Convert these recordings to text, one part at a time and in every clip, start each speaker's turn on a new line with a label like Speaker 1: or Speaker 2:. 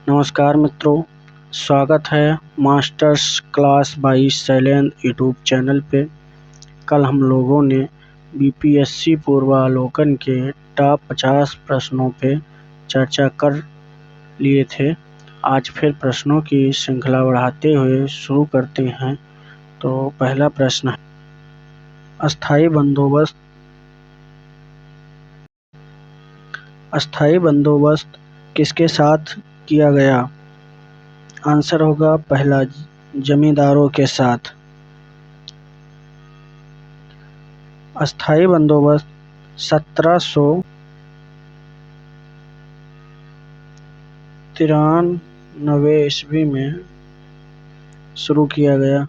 Speaker 1: नमस्कार मित्रों, स्वागत है masters class by Shailendra YouTube channel पे। कल हम लोगों ने बीपीएससी पूर्वावलोकन के टॉप 50 प्रश्नों पे चर्चा कर लिए थे। आज फिर प्रश्नों की श्रृंखला बढ़ाते हुए शुरू करते हैं। तो पहला प्रश्न है, अस्थाई बंदोबस्त किसके साथ किया गया? आंसर होगा पहला, जमींदारों के साथ। अस्थाई बंदोबस्त 1793 ईस्वी में शुरू किया गया।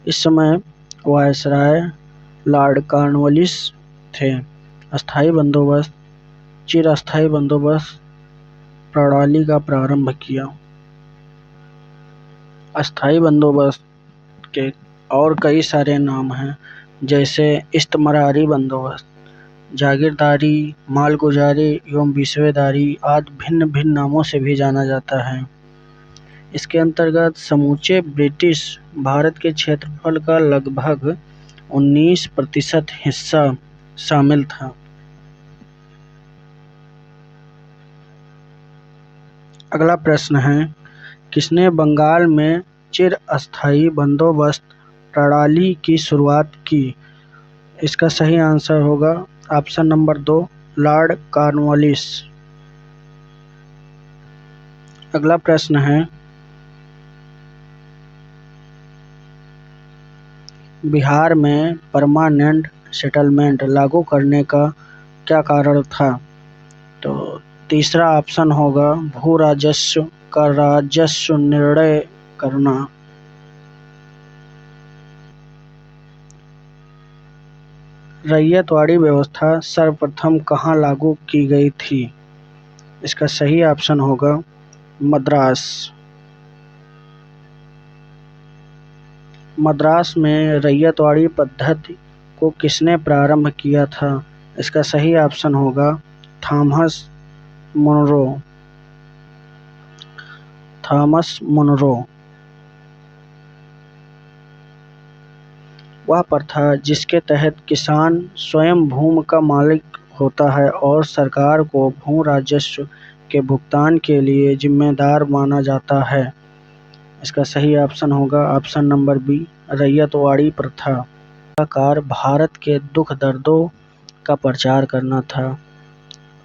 Speaker 1: इस समय वायसराय लॉर्ड कॉर्नवालिस थे। अस्थाई बंदोबस्त चिरस्थायी बंदोबस्त प्रणाली का प्रारंभ किया। अस्थाई बंदोबस्त के और कई सारे नाम हैं, जैसे इस्तमरारी बंदोबस्त, जागीरदारी, मालगुजारी एवं विशवेदारी आदि भिन्न भिन्न नामों से भी जाना जाता है। इसके अंतर्गत समूचे ब्रिटिश भारत के क्षेत्रफल का लगभग 19% हिस्सा शामिल था। अगला प्रश्न है, किसने बंगाल में चिरस्थायी बंदोबस्त प्रणाली की शुरुआत की? इसका सही आंसर होगा ऑप्शन नंबर 2, लॉर्ड कॉर्नवालिस। अगला प्रश्न है, बिहार में परमानेंट सेटलमेंट लागू करने का क्या कारण था? तो तीसरा ऑप्शन होगा भू राजस्व का राजस्व निर्णय करना। रैयतवाड़ी व्यवस्था सर्वप्रथम कहाँ लागू की गई थी? इसका सही ऑप्शन होगा मद्रास। मद्रास में रैयतवाड़ी पद्धति को किसने प्रारंभ किया था? इसका सही ऑप्शन होगा थॉमस मुनरो। वह प्रथा जिसके तहत किसान स्वयं भूमि का मालिक होता है और सरकार को भू राजस्व के भुगतान के लिए जिम्मेदार माना जाता है। इसका सही ऑप्शन होगा ऑप्शन नंबर बी, रैयतवाड़ी प्रथा। का कार्य भारत के दुख दर्दों का प्रचार करना था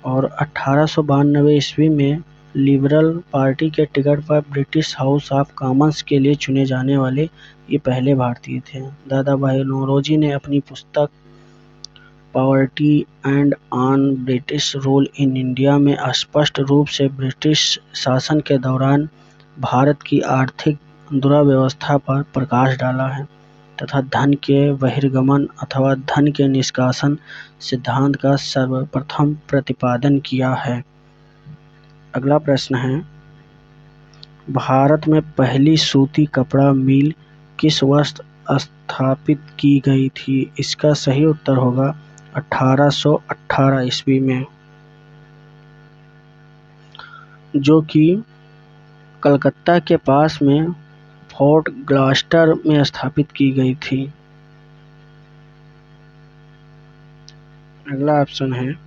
Speaker 1: और 1892 ईस्वी में लिबरल पार्टी के टिकट पर ब्रिटिश हाउस ऑफ कॉमन्स के लिए चुने जाने वाले ये पहले भारतीय थे। दादा भाई नौरोजी ने अपनी पुस्तक poverty and on British rule in India में स्पष्ट रूप से ब्रिटिश शासन के दौरान भारत की आर्थिक दुराव्यवस्था पर प्रकाश डाला है तथा धन के बहिर्गमन अथवा धन के निष्कासन सिद्धांत का सर्वप्रथम प्रतिपादन किया है। अगला प्रश्न है, भारत में पहली सूती कपड़ा मिल किस वर्ष स्थापित की गई थी? इसका सही उत्तर होगा 1818 ईस्वी में, जो कि कलकत्ता के पास में फोर्ट ग्लास्टर में स्थापित की गई थी। अगला ऑप्शन है,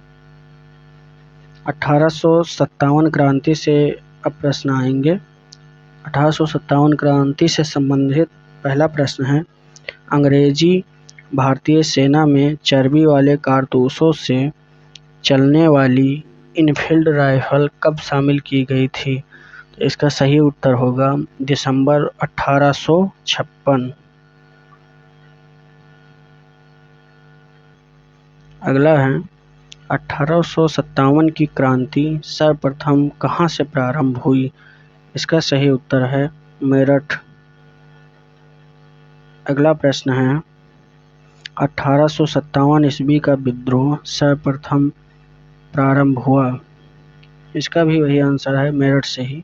Speaker 1: 1857 क्रांति से अब प्रश्न आएंगे। 1857 क्रांति से संबंधित पहला प्रश्न है, अंग्रेजी भारतीय सेना में चर्बी वाले कारतूसों से चलने वाली इनफील्ड राइफल कब शामिल की गई थी? तो इसका सही उत्तर होगा दिसंबर 1856। अगला है, 1857 की क्रांति सर्वप्रथम कहाँ से प्रारंभ हुई? इसका सही उत्तर है मेरठ। अगला प्रश्न है, 1857 ईस्वी का विद्रोह सर्वप्रथम प्रारंभ हुआ? इसका भी वही आंसर है, मेरठ से ही।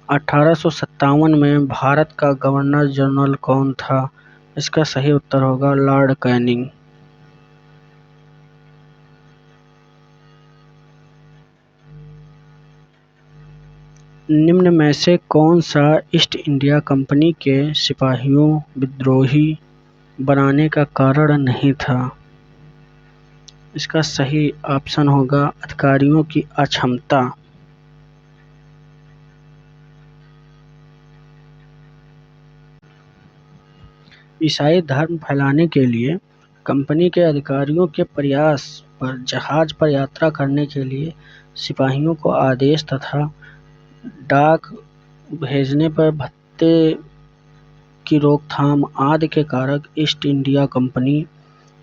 Speaker 1: 1857 में भारत का गवर्नर जनरल कौन था? इसका सही उत्तर होगा लॉर्ड कैनिंग। निम्न में से कौन सा ईस्ट इंडिया कंपनी के सिपाहियों विद्रोही बनाने का कारण नहीं था? इसका सही ऑप्शन होगा अधिकारियों की अक्षमता। ईसाई धर्म फैलाने के लिए कंपनी के अधिकारियों के प्रयास पर जहाज पर यात्रा करने के लिए सिपाहियों को आदेश तथा डाक भेजने पर भत्ते की रोकथाम आदि के कारक ईस्ट इंडिया कंपनी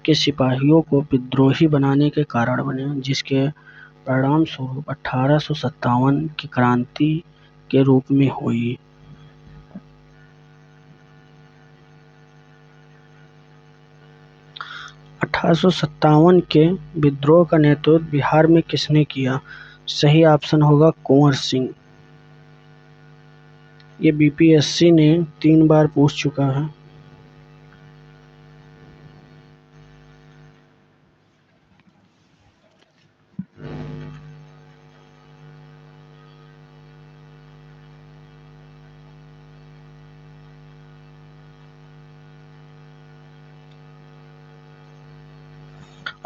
Speaker 1: के सिपाहियों को विद्रोही बनाने के कारण बने, जिसके परिणाम स्वरूप 1857 की क्रांति के रूप में हुई। 1857 के विद्रोह का नेतृत्व बिहार में किसने किया? सही ऑप्शन होगा कुंवर सिंह। ये बीपीएससी ने 3 बार पूछ चुका है।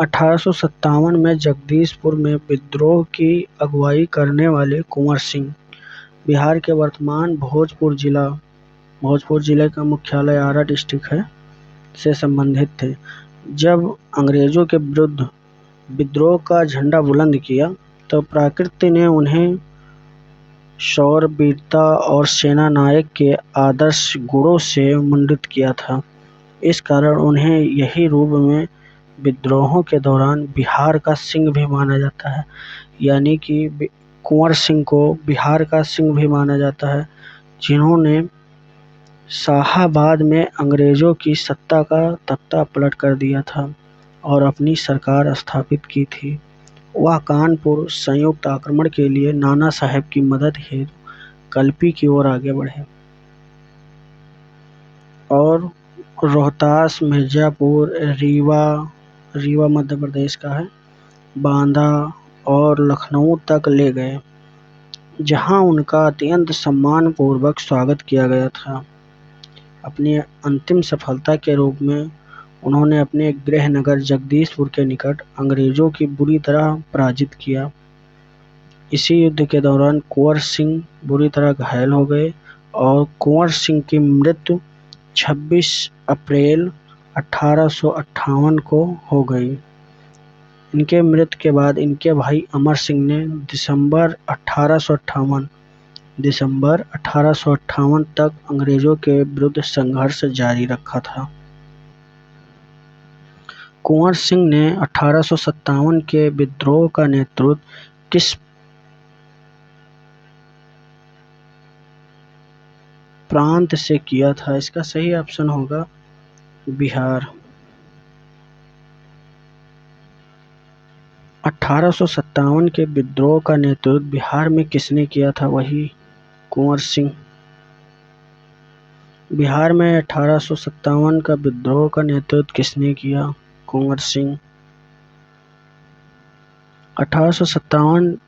Speaker 1: अठारह में जगदीशपुर में विद्रोह की अगुवाई करने वाले कुंवर सिंह बिहार के वर्तमान भोजपुर जिले का मुख्यालय आरा डिस्ट्रिक्ट है से संबंधित थे। जब अंग्रेजों के विरुद्ध विद्रोह का झंडा बुलंद किया तो प्रकृति ने उन्हें शौर्य, वीरता और सेना नायक के आदर्श गुणों से मंडित किया था। इस कारण उन्हें यही रूप में विद्रोहों के दौरान बिहार का सिंह भी माना जाता है, यानी कि कुंवर सिंह को बिहार का सिंह भी माना जाता है, जिन्होंने शाहाबाद में अंग्रेजों की सत्ता का तख्ता पलट कर दिया था और अपनी सरकार स्थापित की थी। वह कानपुर संयुक्त आक्रमण के लिए नाना साहेब की मदद हेतु कल्पी की ओर आगे बढ़े और रोहतास, मिर्जापुर, रीवा मध्य प्रदेश का है, बांदा और लखनऊ तक ले गए, जहां उनका अत्यंत सम्मानपूर्वक स्वागत किया गया था। अपनी अंतिम सफलता के रूप में उन्होंने अपने गृह नगर जगदीशपुर के निकट अंग्रेजों की बुरी तरह पराजित किया। इसी युद्ध के दौरान कुंवर सिंह बुरी तरह घायल हो गए और कुंवर सिंह की मृत्यु 26 अप्रैल 1858 को हो गई। इनके मृत्यु के बाद इनके भाई अमर सिंह ने दिसंबर 1858 तक अंग्रेजों के विरुद्ध संघर्ष जारी रखा था। कुंवर सिंह ने 1857 के विद्रोह का नेतृत्व किस प्रांत से किया था? इसका सही ऑप्शन होगा बिहार। 1857 के विद्रोह का नेतृत्व बिहार में किसने किया था? वही कुंवर सिंह। बिहार में 1857 का विद्रोह का नेतृत्व किसने किया? कुंवर सिंह। 1857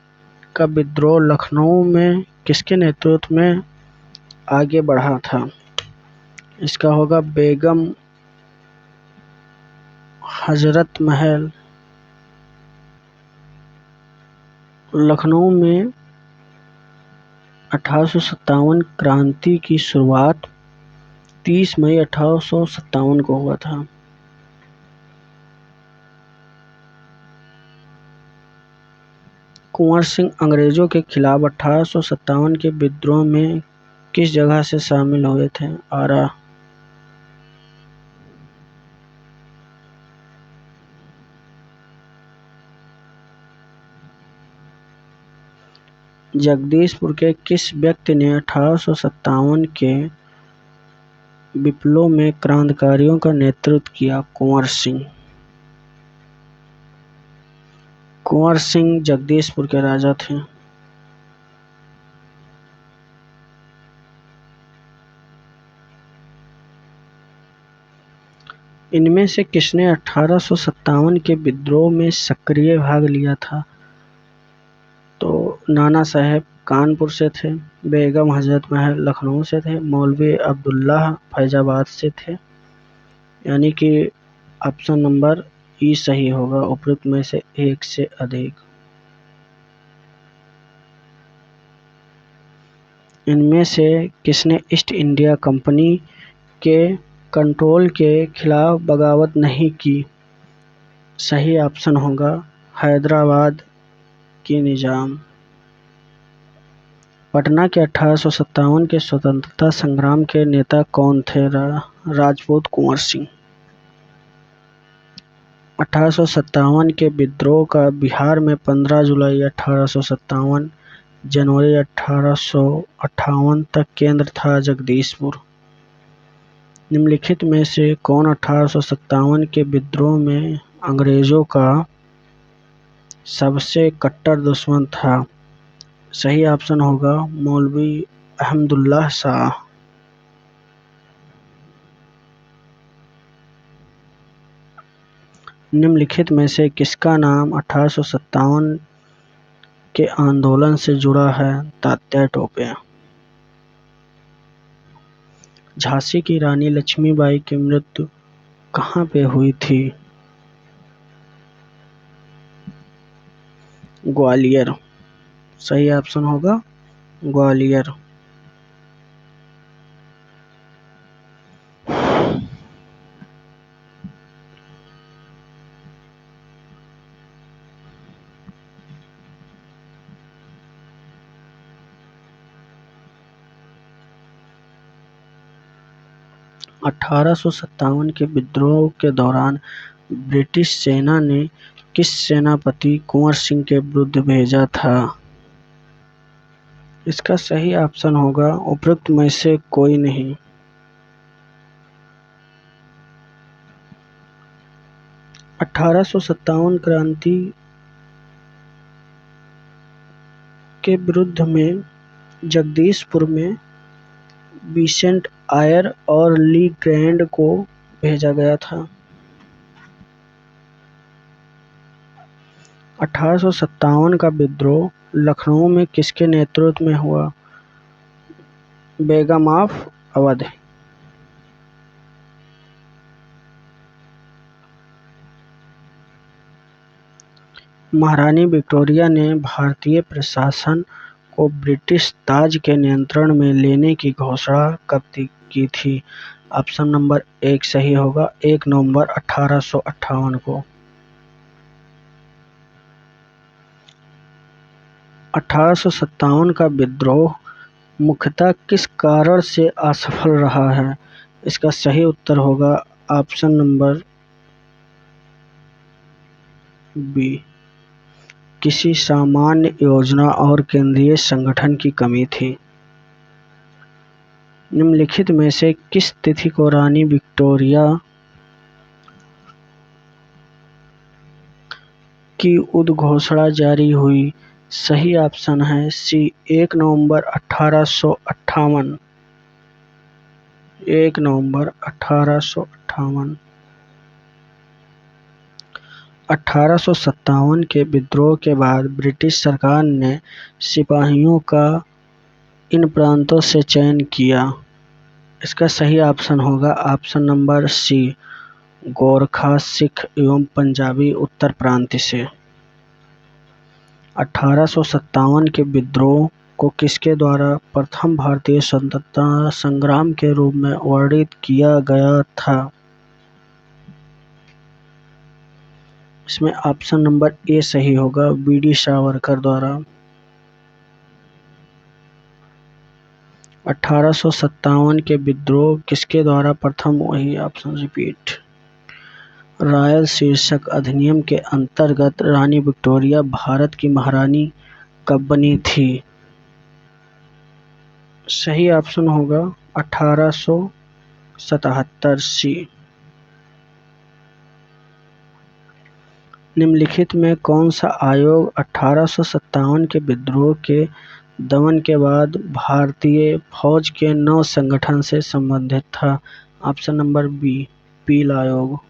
Speaker 1: का विद्रोह लखनऊ में किसके नेतृत्व में आगे बढ़ा था? इसका होगा बेगम हजरत महल। लखनऊ में 1857 क्रांति की शुरुआत 30 मई 1857 को हुआ था। कुंवर सिंह अंग्रेजों के खिलाफ 1857 के विद्रोह में किस जगह से शामिल हुए थे? आरा। जगदीशपुर के किस व्यक्ति ने 1857 के विप्लव में क्रांतिकारियों का नेतृत्व किया? कुंवर सिंह। कुंवर सिंह जगदीशपुर के राजा थे। इनमें से किसने 1857 के विद्रोह में सक्रिय भाग लिया था? तो नाना साहेब कानपुर से थे। बेगम हजरत महल लखनऊ से थे। मौलवी अब्दुल्लाह फैजाबाद से थे। यानी कि ऑप्शन नंबर ई सही होगा उपरोक्त में से एक से अधिक। इनमें से किसने ईस्ट इंडिया कंपनी के कंट्रोल के खिलाफ बगावत नहीं की? सही ऑप्शन होगा हैदराबाद की निजाम। पटना के 1857 के स्वतंत्रता संग्राम के नेता कौन थे? राजपूत कुंवर सिंह। 1857 के विद्रोह का बिहार में 15 जुलाई 1857 जनवरी 1858 तक केंद्र था जगदीशपुर। निम्नलिखित में से कौन 1857 के विद्रोह में अंग्रेजों का सबसे कट्टर दुश्मन था? सही ऑप्शन होगा मौलवी अहमदुल्लाह शाह। निम्नलिखित में से किसका नाम 1857 के आंदोलन से जुड़ा है? तात्या टोपे। झांसी की रानी लक्ष्मीबाई की मृत्यु कहाँ पे हुई थी? ग्वालियर। सही ऑप्शन होगा ग्वालियर। अठारह सौ सत्तावन के विद्रोह के दौरान ब्रिटिश सेना ने किस सेनापति कुंवर सिंह के विरुद्ध भेजा था? इसका सही ऑप्शन होगा उपरोक्त में से कोई नहीं। अठारह सौ सत्तावन क्रांति के विरुद्ध में जगदीशपुर में विसेंट आयर और ली ग्रैंड को भेजा गया था। 1857 का विद्रोह लखनऊ में किसके नेतृत्व में हुआ? बेगम ऑफ अवध। महारानी विक्टोरिया ने भारतीय प्रशासन को ब्रिटिश ताज के नियंत्रण में लेने की घोषणा कब की थी? ऑप्शन नंबर एक सही होगा 1 नवंबर 1858 को। 1857 का विद्रोह मुख्यतः किस कारण से असफल रहा है? इसका सही उत्तर होगा ऑप्शन नंबर बी, किसी सामान्य योजना और केंद्रीय संगठन की कमी थी। निम्नलिखित में से किस तिथि को रानी विक्टोरिया की उद्घोषणा जारी हुई? सही ऑप्शन है सी 1 नवंबर 1858। 1 नवंबर 1858। 1857 के विद्रोह के बाद ब्रिटिश सरकार ने सिपाहियों का इन प्रांतों से चयन किया। इसका सही ऑप्शन होगा option number C, Gorkha, Sikh एवं पंजाबी उत्तर प्रांत से। 1857 के विद्रोह को किसके द्वारा प्रथम भारतीय स्वतंत्रता संग्राम के रूप में वर्णित किया गया था? इसमें ऑप्शन नंबर ए सही होगा बीडी सावरकर द्वारा। 1857 के विद्रोह किसके द्वारा प्रथम, वही ऑप्शन रिपीट। रॉयल शीर्षक अधिनियम के अंतर्गत रानी विक्टोरिया भारत की महारानी कब बनी थी? सही ऑप्शन होगा 1877 सी। निम्नलिखित में कौन सा आयोग 1857 के विद्रोह के दमन के बाद भारतीय फौज के नव संगठन से संबंधित था? ऑप्शन नंबर बी, पील आयोग।